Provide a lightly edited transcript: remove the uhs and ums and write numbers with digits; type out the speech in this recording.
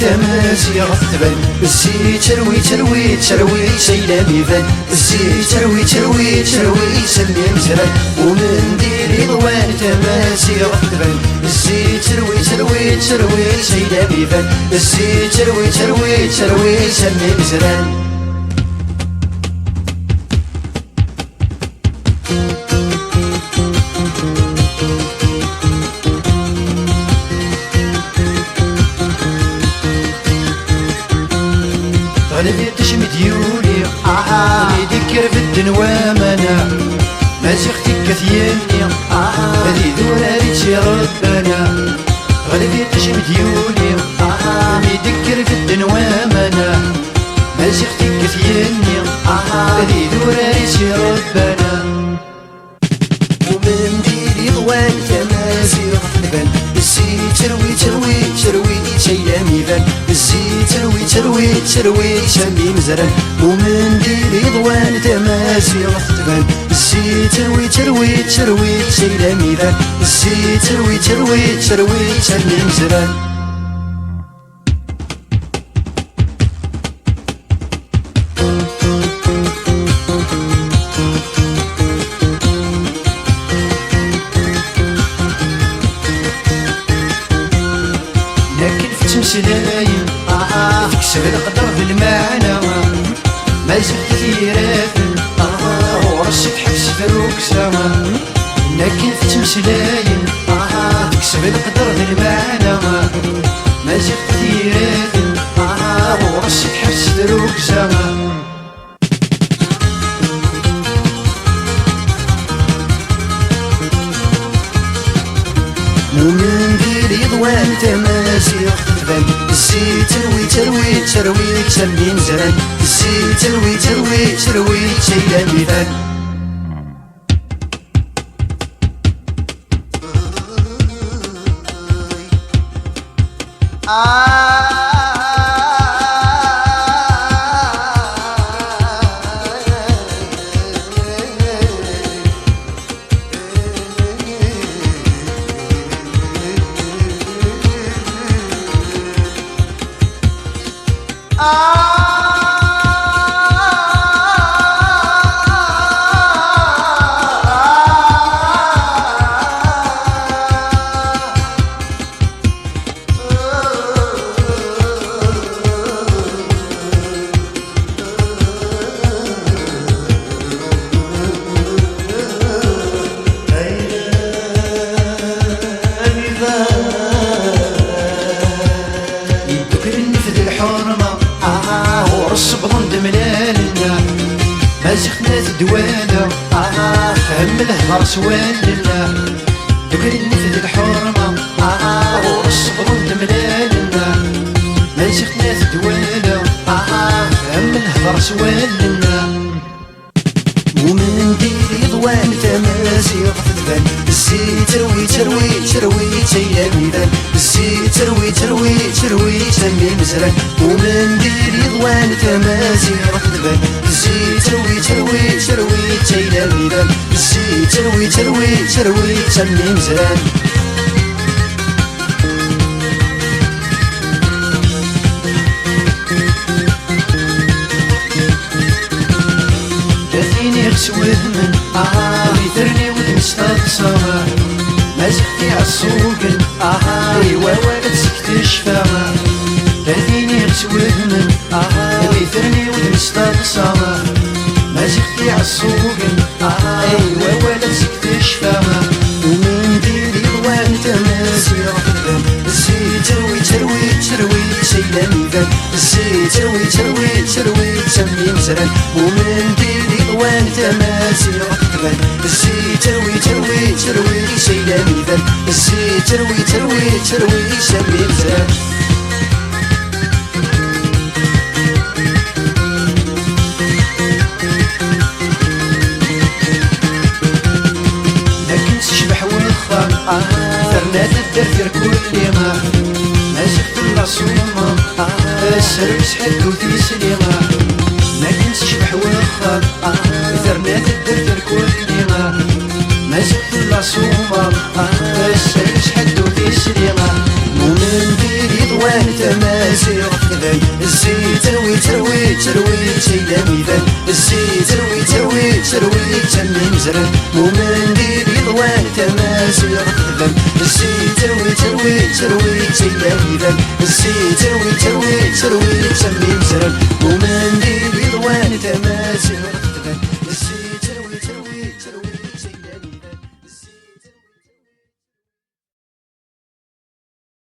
تمازيغ تبان الزي تروي تروي تروي سيلا ميفان الزي تروي تروي تروي سمي مزران ومن ديري ضوان تمازيغ تبان الزي تروي تروي تروي سيلا ميفان الزي تروي تروي تروي سمي مزران غلبي تشمد يولي يذكر في الدنوام انا ما زغتي كثيرني هذي ذوراري تشي ربنا غلبي تشمد يولي يذكر في الدنوام انا ما زغتي كثيرني هذي ذوراري تشي ربنا ومن ديري ضوان تمازيغ تبان الزي تروي تروي تروي شيلا ميفان الزي تروي تروي تروي سمي مزران ومن ديري ضوان تمازيغ تبان الزي تروي تروي تروي شيلا ميفان الزي تروي تروي تروي سمي مزران تمسلاين تكسب القدر بالمعنى ما زلت ثيرات ورشت حبس دروك سما لكن في تمسلاين تكسب القدر بالمعنى ما زلت ثيرات ورشت حبس دروك سما ومن ديري ضوان تمازيغ تبان الزي تروي تروي تروي تسمي مزران الزي تروي تروي تروي شيلا ميفان ورصبهم دملالنا ما زغنا تدوانا فهم الهضر سوالنا دوك النفذ الحرمة ورصبهم دملالنا ما زغنا تدوانا فهم الهضر سوالنا ومن ديري ضوان تمازيغ تبان الزي تروي تروي تروي شيلا ميفان الزي تروي تروي تروي سمي مزران ومن ديري ضوان تمازيغ تبان الزي تروي تروي تروي شيلا ميفان الزي تروي تروي تروي سمي مزران سويه من ويثرني ودمستاد صغار ما زختي عالسوق ايوا ولا تسكت الشفاغة هذيني غسويه من ويثرني ودمستاد صغار ما زختي عالسوق ايوا ولا تسكت الشفاغة ومن ديري ضوان تمازيغ تبان الزي تروي تروي تروي شيلا ميفان الزي تروي تروي تروي تسمي مزران ومن ديري ضوان تمازيغ تبان الزي تروي تروي تروي شيلا ميفان الزي تروي تروي تروي سمي مزران لكن تشبح وخام ثرنا تدرفر كل ما زغت الرسومة السرب سحد وثي سليمة ما كنت تشبح وخام ثرنا تدرفر كل ما زغت الرسومة السرب سحد وثي سليمة ومن ديري ضوان تمازيغ تروي تمين زرن ومن دير يضوان تماسي غفلم السي تروي تروي تروي تياهيدم السي تروي تروي تروي تمين زرن